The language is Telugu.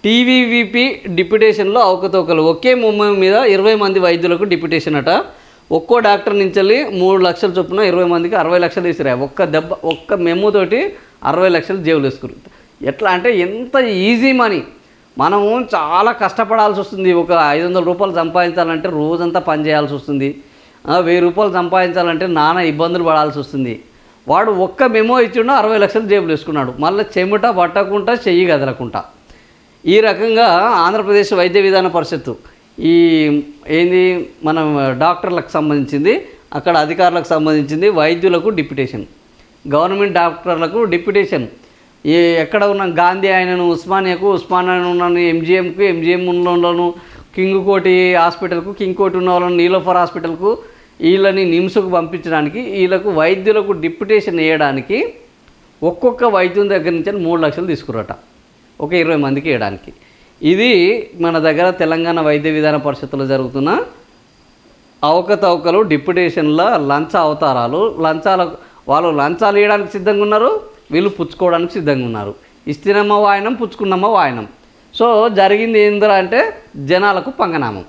టీవీవీపీ డిప్యుటేషన్లో అవకతవకలు. ఒకే ముమ్మ మీద 20 మంది వైద్యులకు డిప్యుటేషన్ అట. ఒక్కో డాక్టర్ నుంచి 3 లక్షల చొప్పున 20 మందికి 60 లక్షలు వేసిరాయి. ఒక్క మెమ్ముతోటి 60 లక్షలు జేబులు వేసుకున్నారు. ఎట్లా అంటే ఎంత ఈజీ మనీ. మనము చాలా కష్టపడాల్సి వస్తుంది. ఒక 500 రూపాయలు సంపాదించాలంటే రోజంతా పని చేయాల్సి వస్తుంది. 1000 రూపాయలు సంపాదించాలంటే నానా ఇబ్బందులు పడాల్సి వస్తుంది. వాడు ఒక్క మెమో ఇచ్చిండు 60 లక్షలు జేబులు వేసుకున్నాడు. మళ్ళీ చెమట పట్టకుండా చెయ్యి కదలకుండా. ఈ రకంగా ఆంధ్రప్రదేశ్ వైద్య విధాన పరిషత్తు మనం డాక్టర్లకు సంబంధించింది, అక్కడ అధికారులకు సంబంధించింది, వైద్యులకు డిప్యుటేషన్, గవర్నమెంట్ డాక్టర్లకు డిప్యుటేషన్. ఎక్కడ ఉన్న గాంధీ ఆయనను ఉస్మానియాకు, ఉస్మానియా ఉన్న ఎంజిఎంకు, ఎంజిఎంలోను కింగ్ కోటి హాస్పిటల్కు, కింగ్ కోటి ఉన్న వాళ్ళని నీలోఫర్ హాస్పిటల్కు, వీళ్ళని నిమ్స్కు పంపించడానికి, వీళ్ళకు వైద్యులకు డిప్యుటేషన్ వేయడానికి ఒక్కొక్క వైద్యం దగ్గర నుంచి 3 లక్షలు తీసుకురట ఒక 20 మందికి వేయడానికి. ఇది మన దగ్గర తెలంగాణ వైద్య విధాన పరిషత్తులో జరుగుతున్న అవకతవకలు, డిప్యుటేషన్ల లంచ అవతారాలు. వాళ్ళు లంచాలు ఇవ్వడానికి సిద్ధంగా ఉన్నారు, వీళ్ళు పుచ్చుకోవడానికి సిద్ధంగా ఉన్నారు. ఇస్తేనమ్మ వాయనం, పుచ్చుకున్నమ్మ వాయనం. సో జరిగింది ఏందిరా అంటే జనాలకు పంగనామం.